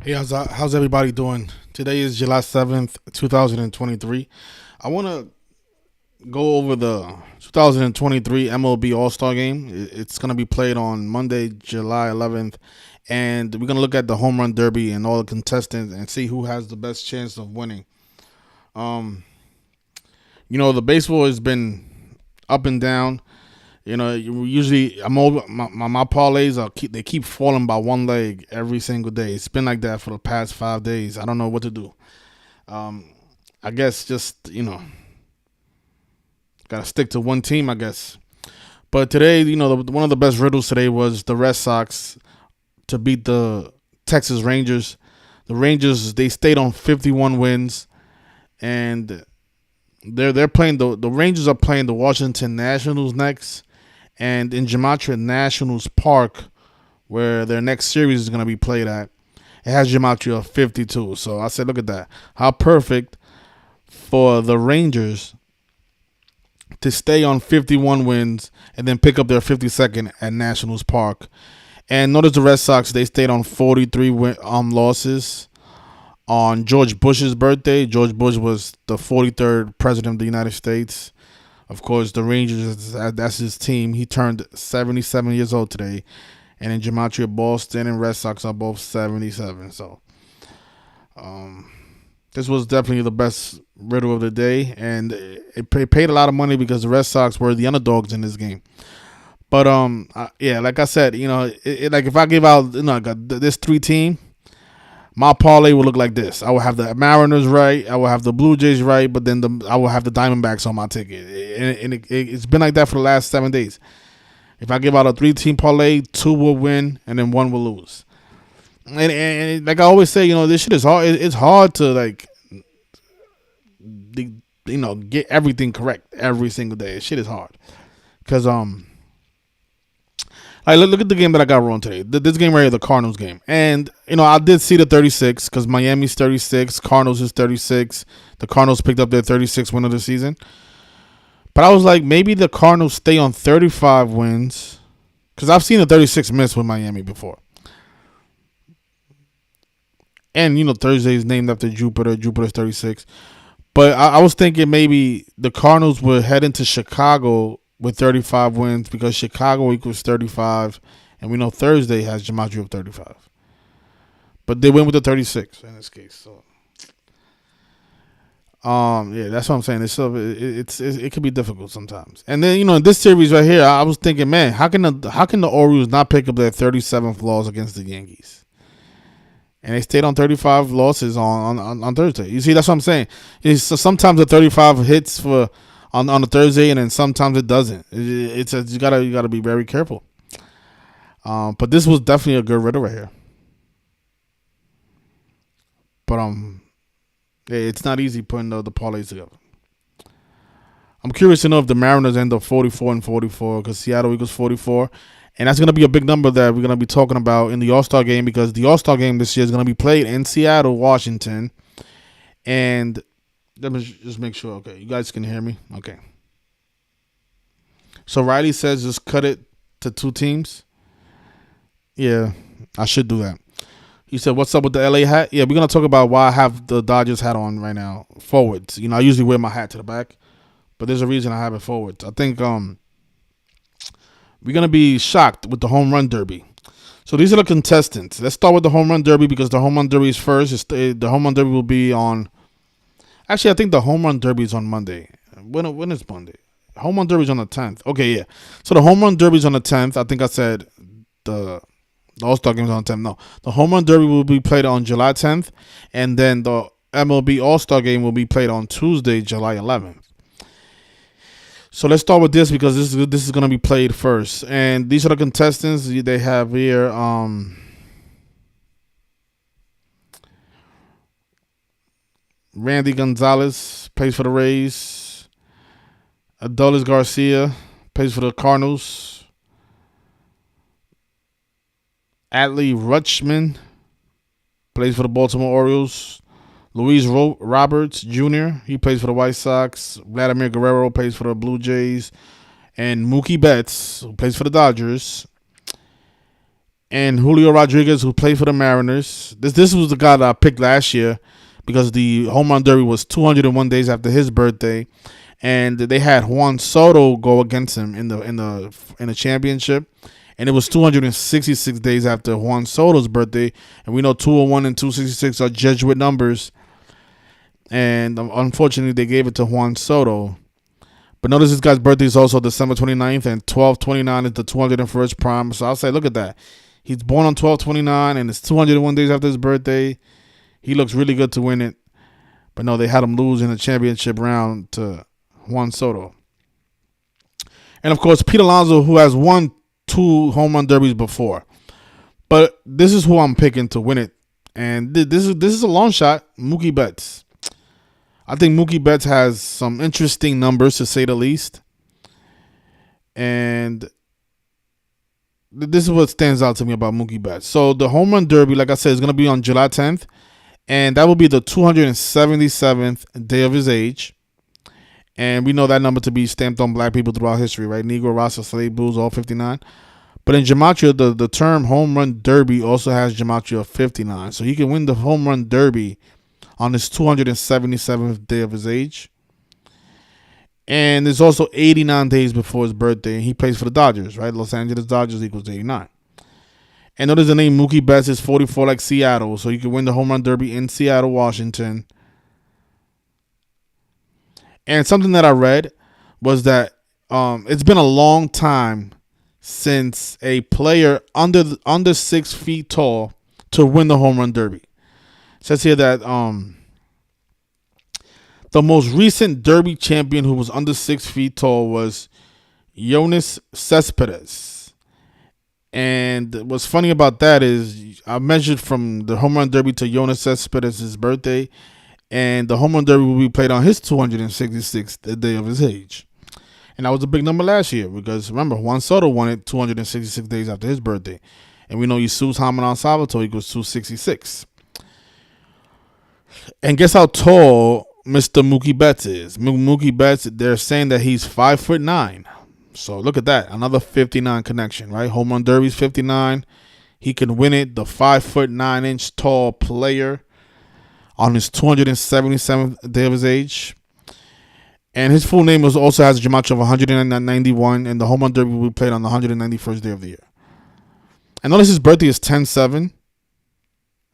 Hey, how's everybody doing? Today is July 7th, 2023. I want to go over the 2023 MLB All Star game. It's going to be played on Monday, July 11th, and we're going to look at the home run derby and all the contestants and see who has the best chance of winning. Um, the baseball has been up and down. Usually I'm over my parlays they keep falling by one leg every single day. It's been like that for the past 5 days. I don't know what to do. Um, I guess just gotta stick to one team. I guess. But today, one of the best riddles today was the Red Sox to beat the Texas Rangers. The Rangers they stayed on 51 wins, and they're playing the Rangers are playing the Washington Nationals next, and in Gematria Nationals Park, where their next series is going to be played at, it has Gematria of 52. So I said, look at that. How perfect for the Rangers to stay on 51 wins and then pick up their 52nd at Nationals Park. And notice the Red Sox, they stayed on 43 losses. On George Bush's birthday, George Bush was the 43rd president of the United States. Of course, the Rangers, that's his team. He turned 77 years old today. And in Gematria, Boston and Red Sox are both 77. So this was definitely the best riddle of the day. And it paid a lot of money because the Red Sox were the underdogs in this game. But, yeah, like I said, like if I give out, I got this three team, my parlay will look like this. I will have the Mariners right. I will have the Blue Jays right, but then I will have the Diamondbacks on my ticket. And it's been like that for the last 7 days. If I give out a three-team parlay, two will win, and then one will lose. And like I always say, this shit is hard. It's hard to, get everything correct every single day. This shit is hard. Because, look at the game that I got wrong today. This game right here, the Cardinals game. And, I did see the 36 because Miami's 36, Cardinals is 36. The Cardinals picked up their 36th win of the season. But I was like, maybe the Cardinals stay on 35 wins because I've seen a 36 miss with Miami before. And, Thursday is named after Jupiter. Jupiter's 36. But I was thinking maybe the Cardinals would head into Chicago with 35 wins because Chicago equals 35, and we know Thursday has Gematria of 35. But they went with the 36 in this case. So, yeah, that's what I'm saying. It could be difficult sometimes. And then in this series right here, I was thinking, man, how can the Orioles not pick up their 37th loss against the Yankees? And they stayed on 35 losses on Thursday. You see, that's what I'm saying. Sometimes the 35 hits for on a Thursday, and then sometimes it doesn't. You gotta be very careful. But this was definitely a good riddle right here. But it's not easy putting the parlays together. I'm curious to know if the Mariners end up 44 and 44 because Seattle equals 44. And that's going to be a big number that we're going to be talking about in the All-Star game because the All-Star game this year is going to be played in Seattle, Washington. And let me just make sure. Okay, you guys can hear me? Okay. So Riley says just cut it to two teams. Yeah, I should do that. He said, what's up with the LA hat? Yeah, we're going to talk about why I have the Dodgers hat on right now. Forwards. I usually wear my hat to the back. But there's a reason I have it forwards. I think we're going to be shocked with the home run derby. So these are the contestants. Let's start with the home run derby because the home run derby is first. The home run derby will be on... Actually, I think the home run derby is on Monday. When is Monday? Home run derby is on the 10th. Okay, yeah. So the home run derby is on the 10th. I think I said the All-Star game is on the 10th. No. The home run derby will be played on July 10th. And then the MLB All-Star game will be played on Tuesday, July 11th. So let's start with this because this is going to be played first. And these are the contestants they have here. Randy Gonzalez plays for the Rays. Adolis Garcia plays for the Cardinals. Adley Rutschman plays for the Baltimore Orioles. Luis Roberts Jr., he plays for the White Sox. Vladimir Guerrero plays for the Blue Jays. And Mookie Betts, who plays for the Dodgers. And Julio Rodriguez, who played for the Mariners. This was the guy that I picked last year because the home run derby was 201 days after his birthday, and they had Juan Soto go against him in the championship, and it was 266 days after Juan Soto's birthday, and we know 201 and 266 are Jesuit numbers, and unfortunately they gave it to Juan Soto. But notice this guy's birthday is also December 29th, and 12/29 is the 201st prime. So I'll say, look at that. He's born on 12/29, and it's 201 days after his birthday. He looks really good to win it. But no, they had him lose in the championship round to Juan Soto. And, of course, Pete Alonso, who has won 2 home run derbies before. But this is who I'm picking to win it. And this is a long shot, Mookie Betts. I think Mookie Betts has some interesting numbers, to say the least. And this is what stands out to me about Mookie Betts. So the home run derby, like I said, is going to be on July 10th. And that will be the 277th day of his age. And we know that number to be stamped on black people throughout history, right? Negro, Rasta, Slave, Blues, all 59. But in gematria, the term home run derby also has gematria of 59. So he can win the home run derby on his 277th day of his age. And it's also 89 days before his birthday. And he plays for the Dodgers, right? Los Angeles Dodgers equals 89. And notice the name Mookie Betts is 44 like Seattle. So you can win the home run derby in Seattle, Washington. And something that I read was that it's been a long time since a player under 6 feet tall to win the home run derby. It says here that the most recent derby champion who was under 6 feet tall was Yoenis Cespedes. And what's funny about that is I measured from the home run derby to Yoenis Cespedes' birthday, and the home run derby will be played on his 266th day of his age. And that was a big number last year because, remember, Juan Soto won it 266 days after his birthday. And we know Jesus Hamanal Salvatore equals 266. And guess how tall Mr. Mookie Betts is? Mookie Betts, they're saying that he's 5'9". So look at that. Another 59 connection, right? Home run derby's 59. He can win it. The 5'9" tall player on his 277th day of his age. And his full name also has a gematria of 191, and the home run derby will be played on the 191st day of the year. And notice his birthday is 10/7,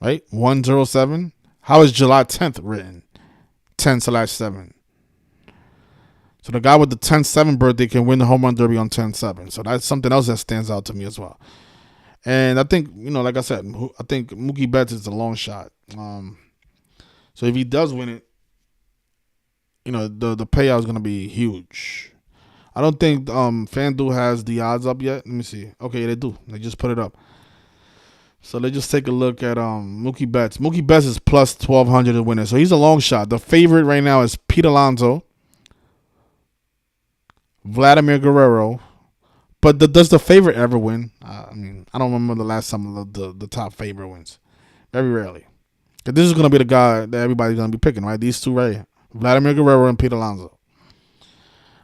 right? 107. How is July 10th written? 10/7. So the guy with the 10/7 birthday can win the home run derby on 10/7. So that's something else that stands out to me as well. And I think, like I said, I think Mookie Betts is a long shot. So if he does win it, the payout is going to be huge. I don't think FanDuel has the odds up yet. Let me see. Okay, they do. They just put it up. So let's just take a look at Mookie Betts. Mookie Betts is plus 1,200 to win it. So he's a long shot. The favorite right now is Pete Alonso, Vladimir Guerrero. But does the favorite ever win? I don't remember the last time the top favorite wins. Very rarely. Because this is going to be the guy that everybody's going to be picking, right? These two right here. Vladimir Guerrero and Pete Alonso.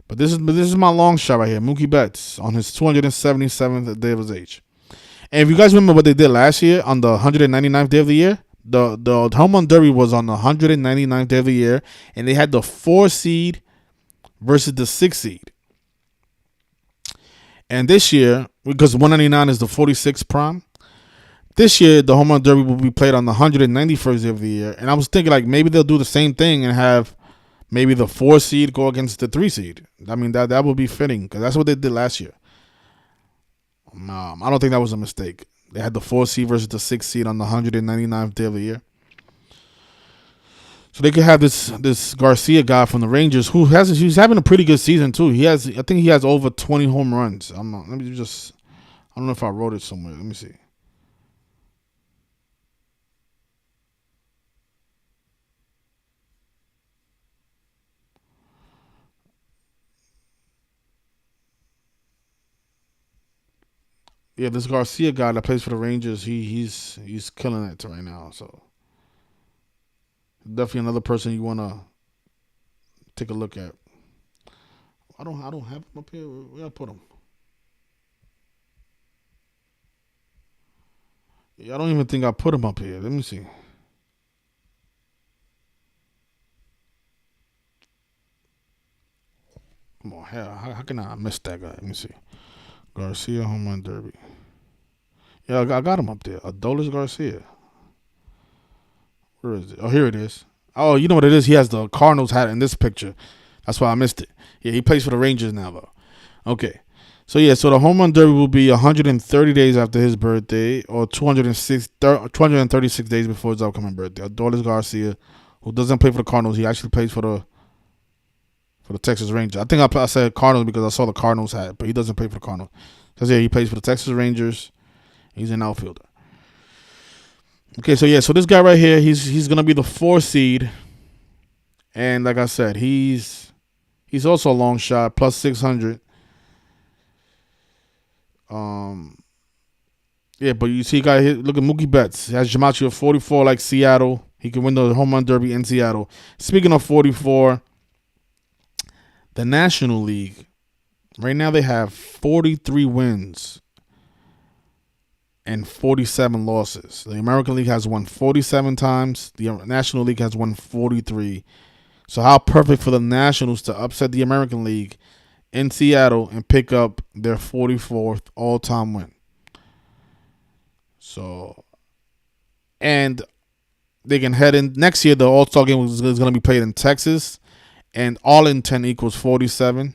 But this is my long shot right here. Mookie Betts on his 277th day of his age. And if you guys remember what they did last year on the 199th day of the year, the home run derby was on the 199th day of the year, and they had the 4 seed versus the 6 seed. And this year, because 199 is the 46th prime, this year the home run derby will be played on the 191st day of the year. And I was thinking like maybe they'll do the same thing and have maybe the 4 seed go against the 3 seed. That would be fitting because that's what they did last year. I don't think that was a mistake. They had the 4 seed versus the 6 seed on the 199th day of the year. So they could have this Garcia guy from the Rangers he's having a pretty good season too. I think he has over 20 home runs. I don't know if I wrote it somewhere. Let me see. Yeah, this Garcia guy that plays for the Rangers, he's killing it right now. So definitely another person you want to take a look at. I don't have him up here. Where I put him? I don't even think I put him up here. Let me see. Come on, hell, how can I miss that guy? Let me see. Garcia home run derby. Yeah, I got him up there. Adolis Garcia. Where is it? Oh, here it is. Oh, you know what it is? He has the Cardinals hat in this picture. That's why I missed it. Yeah, he plays for the Rangers now, though. Okay. So, yeah, so the home run derby will be 130 days after his birthday or 236 days before his upcoming birthday. Adolis Garcia, who doesn't play for the Cardinals, he actually plays for the Texas Rangers. I think I said Cardinals because I saw the Cardinals hat, but he doesn't play for the Cardinals. Because, yeah, he plays for the Texas Rangers. He's an outfielder. Okay, so, yeah, so this guy right here, he's going to be the 4 seed. And like I said, he's also a long shot, plus 600. Yeah, but you see, guy here, look at Mookie Betts. He has Gematria of 44 like Seattle. He can win the home run derby in Seattle. Speaking of 44, the National League, right now they have 43 wins and 47 losses. The American League has won 47 times. The National League has won 43. So how perfect for the Nationals to upset the American League in Seattle and pick up their 44th all-time win. So, and they can head in next year. The All-Star game is going to be played in Texas, and Arlington equals 47.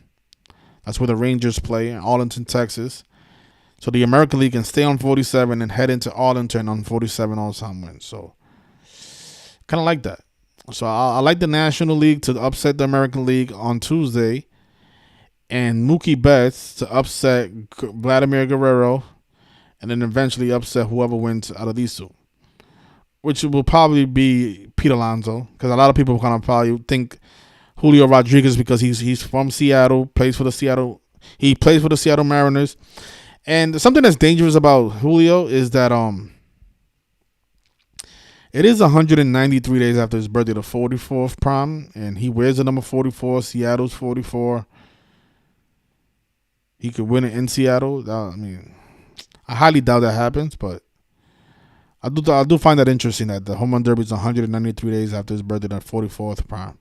That's where the Rangers play in Arlington, Texas. So the American League can stay on 47 and head into Arlington on 47 all-time wins. So, kind of like that. So I like the National League to upset the American League on Tuesday, and Mookie Betts to upset Vladimir Guerrero, and then eventually upset whoever wins out of these two, which will probably be Pete Alonso, because a lot of people kind of probably think Julio Rodriguez because he's from Seattle, plays for the Seattle Mariners, and something that's dangerous about Julio is that it is 193 days after his birthday, the 44th prime, and he wears the number 44. Seattle's 44. He could win it in Seattle. I mean, I highly doubt that happens, but I do find that interesting that the home run derby is 193 days after his birthday, that 44th prime.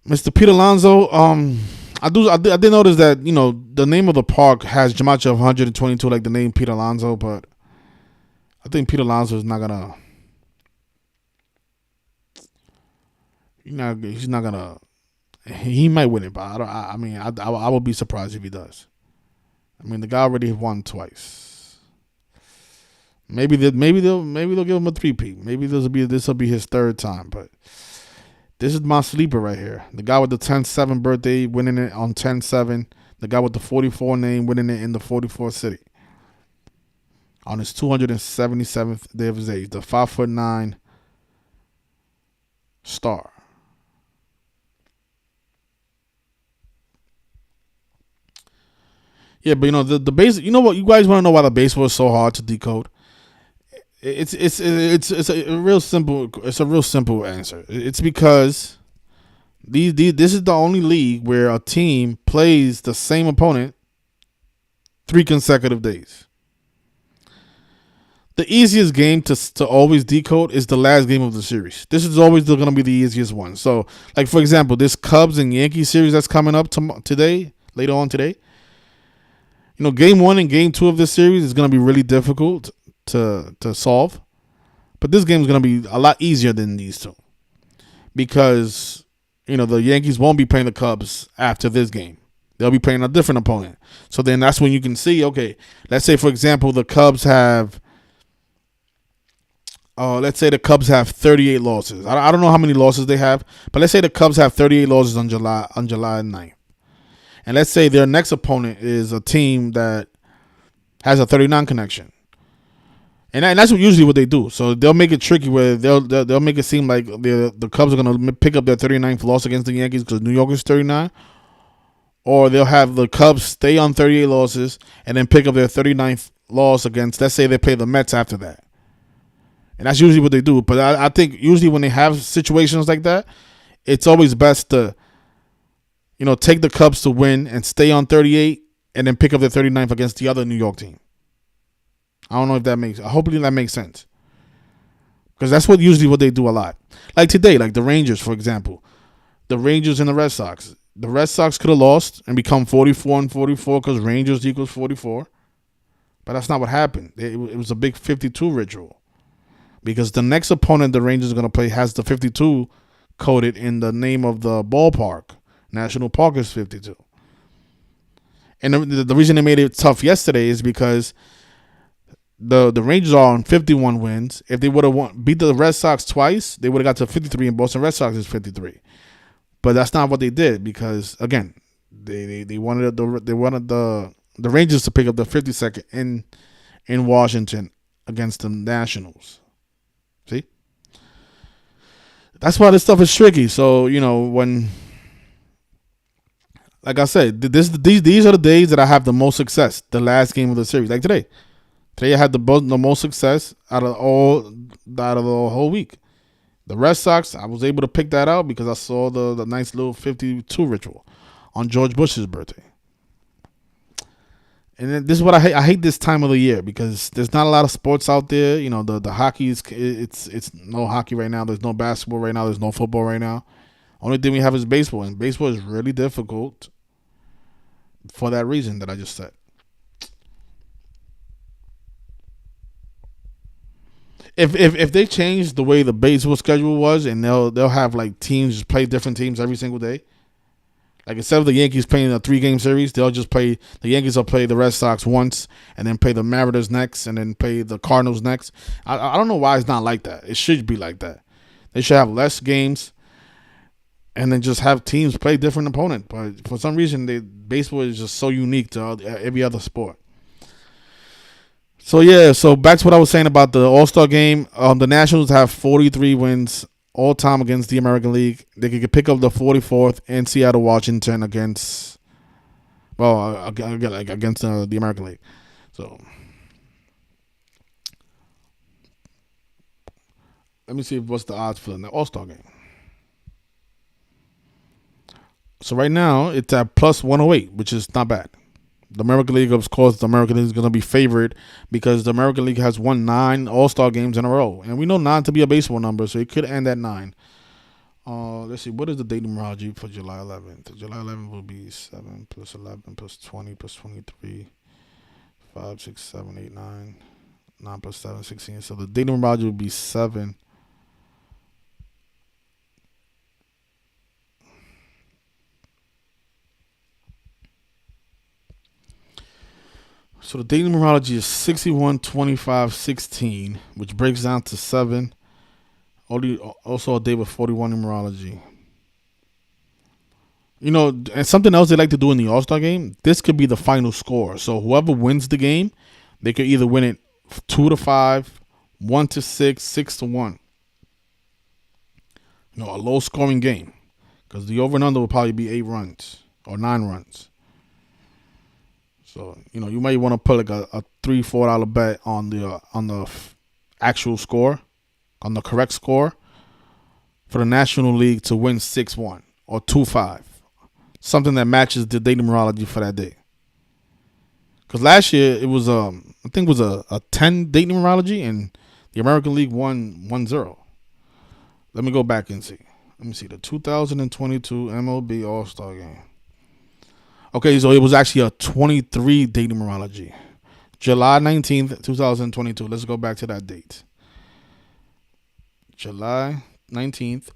Mr. Pete Alonso, I did notice that, you know, the name of the park has Gematria of 122, like the name Pete Alonso, but I think Pete Alonso is not gonna. He's not gonna. He might win it, but I would be surprised if he does. I mean, the guy already won twice. Maybe they'll give him a 3-peat. Maybe this will be his 3rd time. But this is my sleeper right here. The guy with the 10-7 birthday winning it on 10-7. The guy with the 44 name winning it in the 44th city on his 277th day of his age. The 5'9" star. Yeah, but you know the base. You know what? You guys want to know why the baseball is so hard to decode? It's a real simple. It's a real simple answer. It's because this is the only league where a team plays the same opponent 3 consecutive days. The easiest game to always decode is the last game of the series. This is always going to be the easiest one. So, like for example, this Cubs and Yankees series that's coming up later on today. You know, game 1 and game 2 of this series is going to be really difficult to solve. But this game is going to be a lot easier than these two. Because, you know, the Yankees won't be playing the Cubs after this game. They'll be playing a different opponent. So then that's when you can see, okay, let's say, for example, the Cubs have, let's say the Cubs have 38 losses. I don't know how many losses they have, but let's say the Cubs have 38 losses on July 9th. And let's say their next opponent is a team that has a 39 connection. And that's usually what they do. So they'll make it tricky where they'll make it seem like the Cubs are going to pick up their 39th loss against the Yankees because New York is 39. Or they'll have the Cubs stay on 38 losses and then pick up their 39th loss against, let's say they play the Mets after that. And that's usually what they do. But I think usually when they have situations like that, it's always best to, you know, take the Cubs to win and stay on 38 and then pick up their 39th against the other New York team. I don't know if that makes. Hopefully that makes sense, because that's what they do a lot. Like today, like the Rangers, for example, the Rangers and the Red Sox. The Red Sox could have lost and become 44-44 because Rangers equals 44, but that's not what happened. It was a big 52 ritual because the next opponent the Rangers are going to play has the 52 coded in the name of the ballpark. National Park is 52. And the reason they made it tough yesterday is because the Rangers are on 51 wins. If they would have beat the Red Sox twice, they would have got to 53, and Boston Red Sox is 53. But that's not what they did because again, they wanted the Rangers to pick up the 52nd in Washington against the Nationals. See, that's why this stuff is tricky. So when, like I said, these are the days that I have the most success. The last game of the series, like today. Today I had the most success out of the whole week. The Red Sox, I was able to pick that out because I saw the nice little 52 ritual on George Bush's birthday. And then this is what I hate. I hate this time of the year because there's not a lot of sports out there. The hockey it's no hockey right now. There's no basketball right now. There's no football right now. Only thing we have is baseball, and baseball is really difficult for that reason that I just said. If they change the way the baseball schedule was, and they'll have like teams just play different teams every single day. Like instead of the Yankees playing a 3-game series, they'll just play. The Yankees will play the Red Sox once, and then play the Mariners next, and then play the Cardinals next. I don't know why it's not like that. It should be like that. They should have less games, and then just have teams play different opponent. But for some reason, baseball is just so unique to every other sport. So back to what I was saying about the All-Star game. The Nationals have 43 wins all time against the American League. They could pick up the 44th in Seattle, Washington against the American League. So let me see what's the odds for the All-Star game. So right now it's at plus 108, which is not bad. The American League, of course, the American League is going to be favored because the American League has won 9 All-Star games in a row. And we know 9 to be a baseball number, so it could end at 9. Let's see. What is the date numerology for July 11th? July 11th will be 7 plus 11 plus 20 plus 23, 5, 6, 7, 8, 9. 9 plus 7, 16. So the date numerology will be 7. So the date numerology is 61, 25, 16, which breaks down to 7. Also a day with 41 numerology. And something else they like to do in the All-Star game, this could be the final score. So whoever wins the game, they could either win it 2-5, 1-6, 6-1. A low-scoring game. Because the over and under will probably be 8 runs or 9 runs. So, you might want to put like a $3-4 bet on the actual score, on the correct score for the National League to win 6-1 or 2-5. Something that matches the date numerology for that day. Because last year it was I think it was a 10 date numerology and the American League won 1-0. Let me go back and see. Let me see the 2022 MLB All-Star Game. Okay, so it was actually a 23 date numerology. July 19th, 2022. Let's go back to that date. July 19th.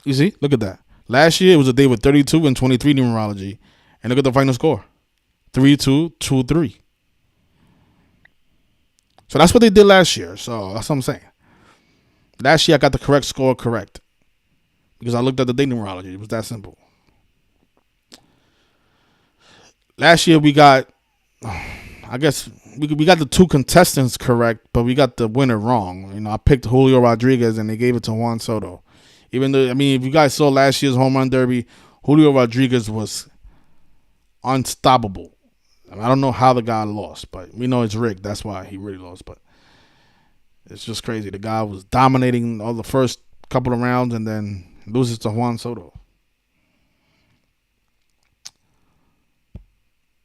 You see? Look at that. Last year, it was a day with 32 and 23 numerology. And look at the final score. 3-2, 2-3. So that's what they did last year. So that's what I'm saying. Last year, I got the correct score correct. Because I looked at the date numerology. It was that simple. Last year we got, I guess we got the 2 contestants correct, but we got the winner wrong. I picked Julio Rodriguez and they gave it to Juan Soto. Even though, if you guys saw last year's home run derby, Julio Rodriguez was unstoppable. I don't know how the guy lost, but we know it's rigged. That's why he really lost. But it's just crazy. The guy was dominating all the first couple of rounds and then loses to Juan Soto.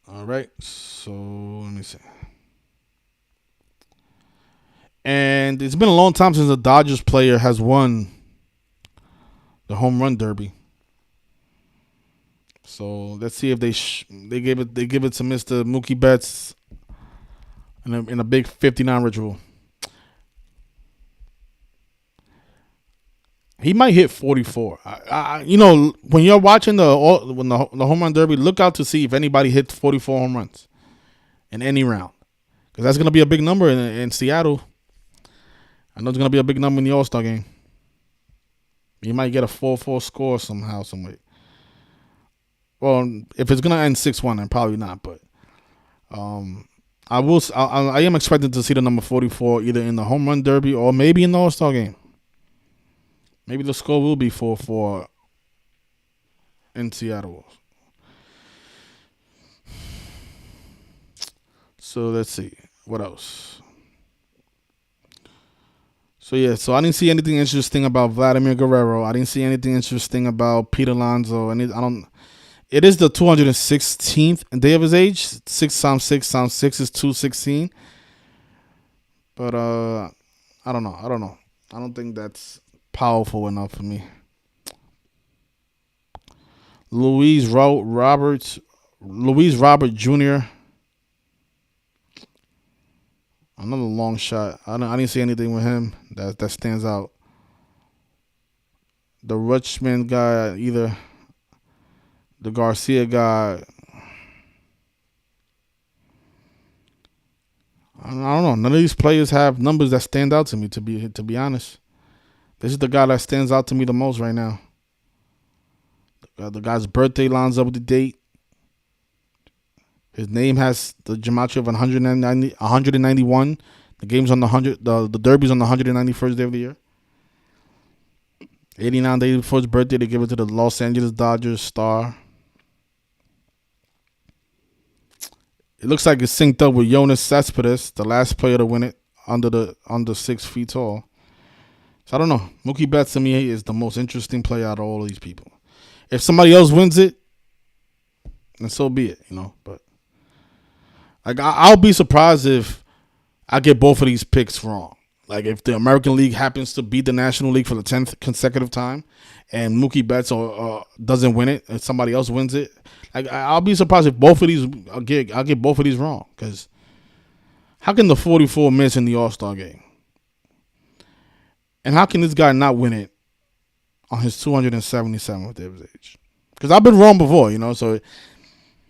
All right. So let me see. And it's been a long time since a Dodgers player has won the home run derby. So let's see if they give it to Mr. Mookie Betts in a big 59 ritual. He might hit 44. When you're watching the home run derby, look out to see if anybody hits 44 home runs in any round, because that's gonna be a big number in Seattle. I know it's gonna be a big number in the All-Star game. You might get a 4-4 score somehow, some way. Well, if it's gonna end 6-1, then probably not. But I am expecting to see the number 44 either in the home run derby or maybe in the All-Star game. Maybe the score will be 4-4 in Seattle. So let's see. What else? So I didn't see anything interesting about Vladimir Guerrero. I didn't see anything interesting about Pete Alonso. It is the 216th day of his age. 6 times 6 is 216. But I don't know. I don't think that's powerful enough for me. Luis Robert Jr. Another long shot. I didn't see anything with him that stands out. The Richmond guy either. The Garcia guy. I don't know. None of these players have numbers that stand out to me. To be honest, this is the guy that stands out to me the most right now. The guy's birthday lines up with the date. His name has the gematria of 191. The game's on the 100. The derby's on the 191st day of the year. 89 days before his birthday, they give it to the Los Angeles Dodgers star. It looks like it's synced up with Yoenis Cespedes, the last player to win it under 6 feet tall. So I don't know. Mookie Betts to me is the most interesting player out of all of these people. If somebody else wins it, then so be it, But I'll be surprised if I get both of these picks wrong. Like if the American League happens to beat the National League for the 10th consecutive time, and Mookie Betts doesn't win it, and somebody else wins it. Like I'll be surprised if both of these I'll get both of these wrong. Because how can the 44 miss in the All-Star game? And how can this guy not win it on his 277th day of his age? Because I've been wrong before, So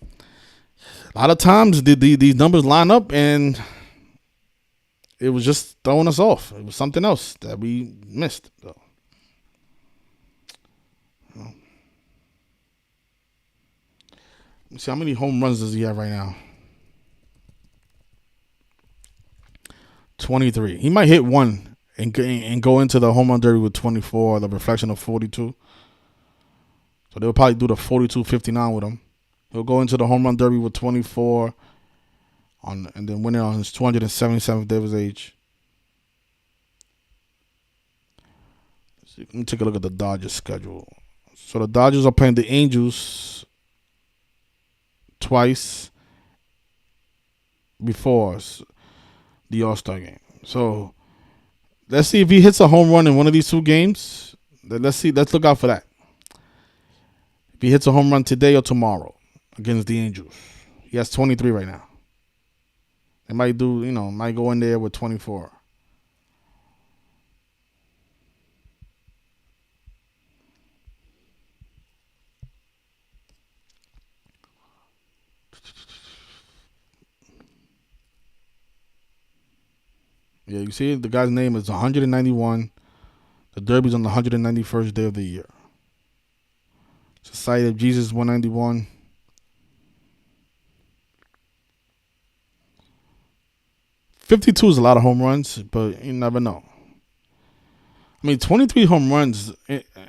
a lot of times these numbers line up and it was just throwing us off. It was something else that we missed. So, let's see, how many home runs does he have right now? 23. He might hit one and go into the home run derby with 24, the reflection of 42. So they'll probably do the 42-59 with him. He'll go into the home run derby with 24 and then win it on his 277th day of his age. Let me take a look at the Dodgers schedule. So the Dodgers are playing the Angels twice before the All-Star game. So let's see if he hits a home run in one of these two games. Let's look out for that. If he hits a home run today or tomorrow against the Angels. He has 23 right now. They might might go in there with 24. Yeah, you see the guy's name is 191. The derby's on the 191st day of the year. Society of Jesus 191. $52 is a lot of home runs, but you never know. I mean, 23 home runs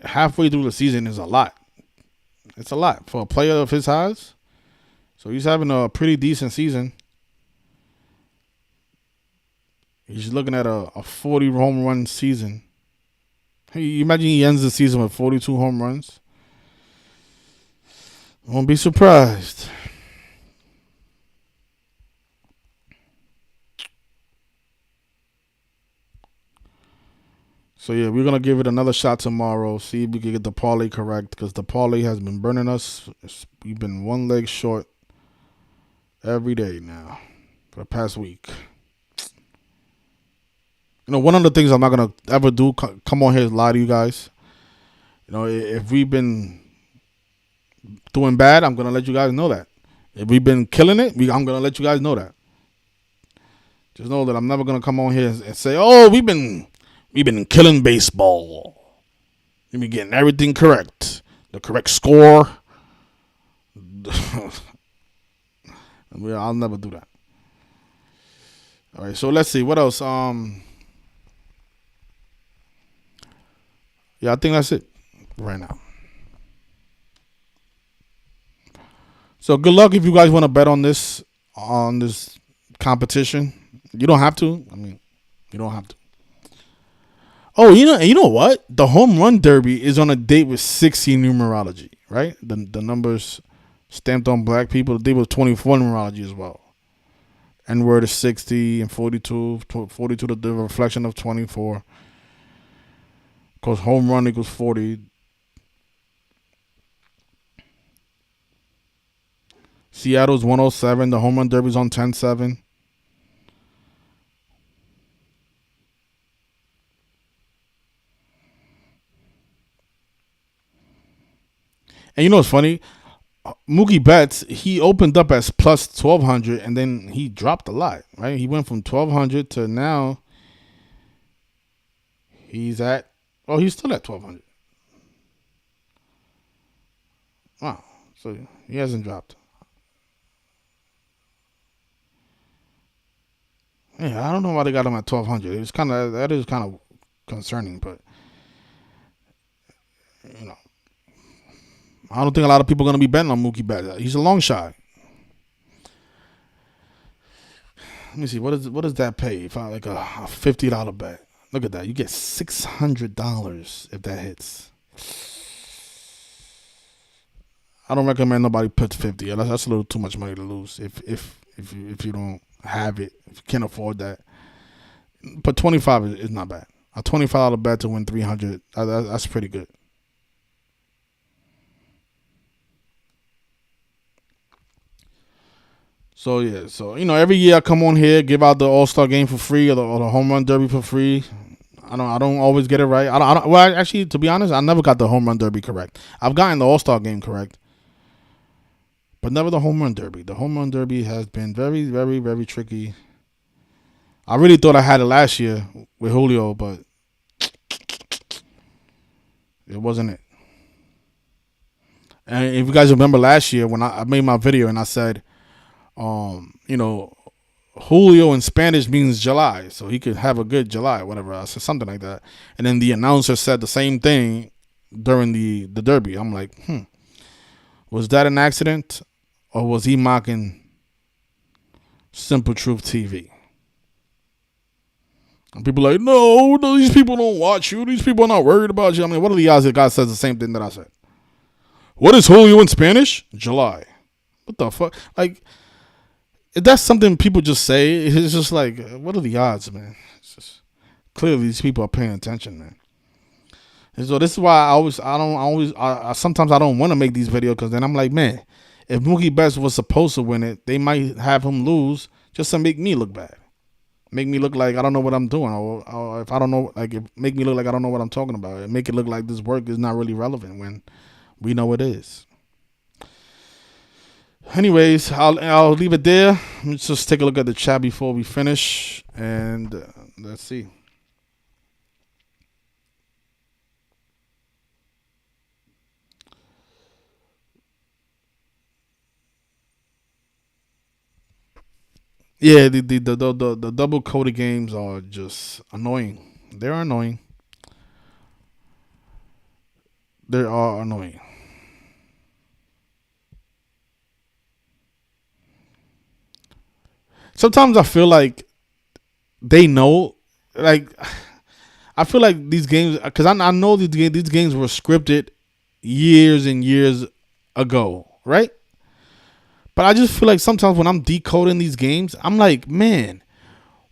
halfway through the season is a lot. It's a lot for a player of his size. So he's having a pretty decent season. He's looking at a 40 home run season. Hey, you imagine he ends the season with 42 home runs? Won't be surprised. So yeah, we're gonna give it another shot tomorrow. See if we can get the parlay correct, because the parlay has been burning us. We've been one leg short every day now for the past week. One of the things I'm not gonna ever do, come on here is lie to you guys. If we've been doing bad, I'm gonna let you guys know that. If we've been killing it, I'm gonna let you guys know that. Just know that I'm never gonna come on here and say, "Oh, we've been killing baseball. We've been getting everything correct, the correct score." I'll never do that. All right, so let's see what else. Yeah, I think that's it right now. So good luck if you guys want to bet on this competition. You don't have to. You don't have to. Oh, you know what? The home run derby is on a date with 60 numerology, right? The numbers stamped on black people. The date was 24 numerology as well. N-word is 60 and 42. 42 the reflection of 24. Because home run equals 40. Seattle's 107. The home run derby's on 10-7. And you know what's funny? Mookie Betts, he opened up as plus 1,200 and then he dropped a lot, right? He went from 1,200 to now he's still at 1,200. Wow. So he hasn't dropped. Yeah, I don't know why they got him at 1,200. That is kind of concerning, but I don't think a lot of people are going to be betting on Mookie Betts. He's a long shot. Let me see. What does that pay? If I like a $50 bet. Look at that. You get $600 if that hits. I don't recommend nobody puts 50. That's a little too much money to lose if you don't have it, if you can't afford that. But 25 is not bad. A $25 bet to win 300. That's pretty good. So yeah, every year I come on here, give out the All-Star game for free or the home run derby for free. I don't always get it right. Well, actually, to be honest, I never got the home run derby correct. I've gotten the All-Star game correct, but never the home run derby. The home run derby has been very, very, very tricky. I really thought I had it last year with Julio, but it wasn't it. And if you guys remember last year when I made my video and I said, Julio in Spanish means July, so he could have a good July, whatever. I said something like that. And then the announcer said the same thing during the derby. I'm like, was that an accident or was he mocking Simple Truth TV? And people are like, no, these people don't watch you. These people are not worried about you. What are the odds that God says the same thing that I said? What is Julio in Spanish? July. What the fuck? Like, if that's something people just say, it's just like, what are the odds, man? It's just, clearly these people are paying attention, man. And so this is why sometimes I don't want to make these videos, because then I'm like, man, if Mookie Betts was supposed to win it, they might have him lose just to make me look bad. Make me look like I don't know what I'm doing, or if I don't know, like, make me look like I don't know what I'm talking about. It make it look like this work is not really relevant when we know it is. Anyways, I'll leave it there. Let's just take a look at the chat before we finish, and let's see. Yeah, the double coded games are just annoying. They're annoying. They are annoying. Sometimes I feel like they know, like, I feel like these games, because I know these games were scripted years and years ago, right? But I just feel like sometimes when I'm decoding these games, I'm like, man,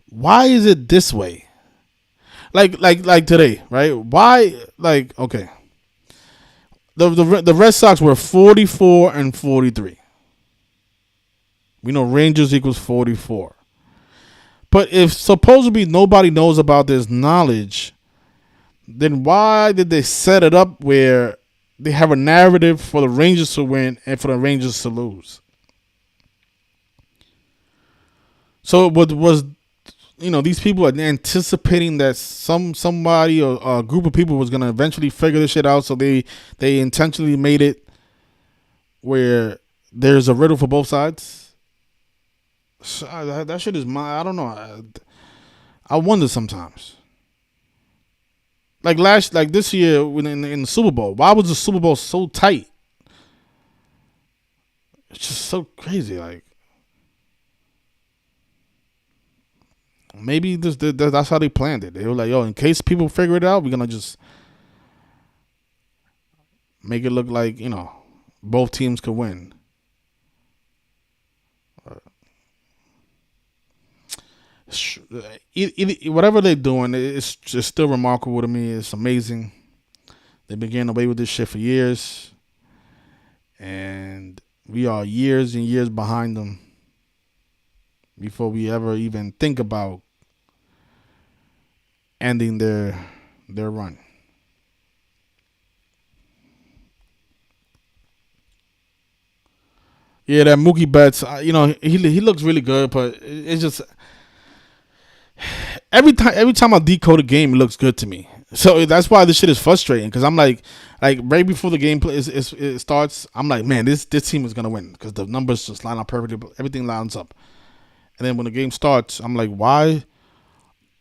why is it this way? like today, right? Why? Like, okay, the Red Sox were 44-43. We know Rangers equals 44. But if supposedly nobody knows about this knowledge, then why did they set it up where they have a narrative for the Rangers to win and for the Rangers to lose? So what was, these people are anticipating that somebody or a group of people was gonna eventually figure this shit out, so they intentionally made it where there's a riddle for both sides. That shit is I don't know. I wonder sometimes. Like this year when in the Super Bowl, why was the Super Bowl so tight? It's just so crazy. Like, maybe that's how they planned it. They were like, yo, in case people figure it out, we're gonna just make it look like both teams could win. Whatever they're doing, it's just still remarkable to me. It's amazing. They've been getting away with this shit for years, and we are years and years behind them before we ever even think about ending their run. Yeah, that Mookie Betts, he looks really good, but it's just every time I decode a game, it looks good to me. So that's why this shit is frustrating, because I'm like right before the game it starts, I'm like, man, this team is gonna win because the numbers just line up perfectly, everything lines up. And then when the game starts, I'm like, why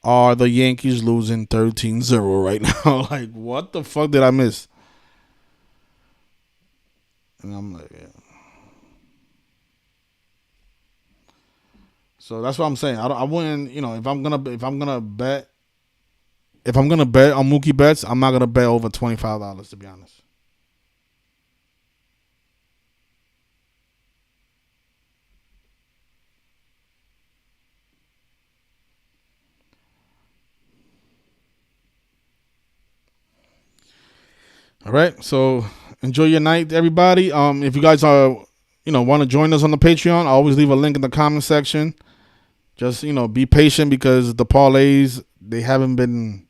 are the Yankees losing 13-0 right now? Like, what the fuck did I miss? And I'm like, yeah. So that's what I'm saying. I wouldn't, if I'm gonna bet on Mookie Betts, I'm not gonna bet over $25, to be honest. All right. So enjoy your night, everybody. If you guys are, want to join us on the Patreon, I always leave a link in the comment section. Just be patient because the parlays, they haven't been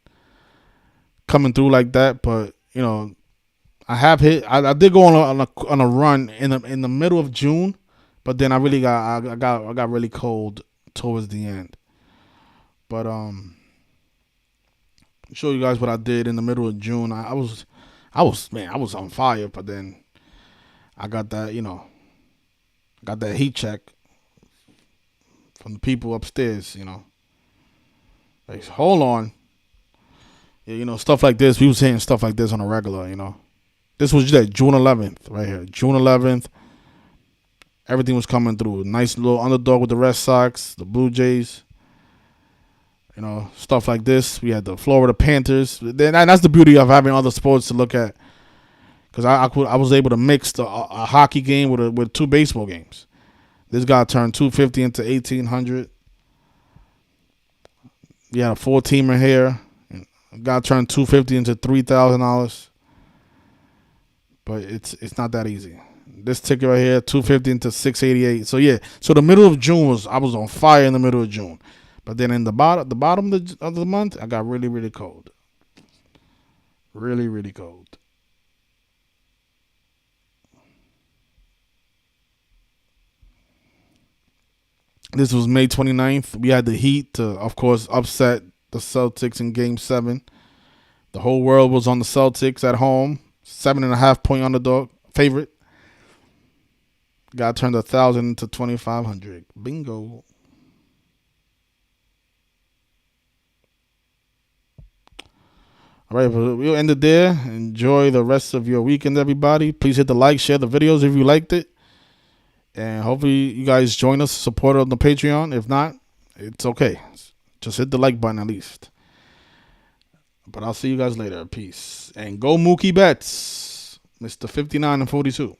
coming through like that. But I have hit. I did go on a run in the middle of June, but then I really got really cold towards the end. But show you guys what I did in the middle of June. I was on fire, but then I got that heat check from the people upstairs. Like, hold on. Yeah, stuff like this. We were saying stuff like this on a regular. This was just June 11th right here. June 11th. Everything was coming through. Nice little underdog with the Red Sox, the Blue Jays. Stuff like this. We had the Florida Panthers. That's the beauty of having other sports to look at. Because I was able to mix a hockey game with two baseball games. This guy turned 250 into 1,800. You had a 4-teamer here. Guy turned 250 into $3,000. But it's not that easy. This ticket right here, 250 into 688. So yeah, so the middle of June I was on fire in the middle of June. But then in the bottom of the month, I got really, really cold. Really, really cold. This was May 29th. We had the Heat to, of course, upset the Celtics in Game 7. The whole world was on the Celtics at home. 7.5-point underdog favorite. Guy turned 1,000 into 2,500. Bingo. All right, we'll end it there. Enjoy the rest of your weekend, everybody. Please hit the like, share the videos if you liked it. And hopefully you guys join us, support on the Patreon. If not, it's okay. Just hit the like button at least. But I'll see you guys later. Peace. And go Mookie Betts, Mr. 59 and 42.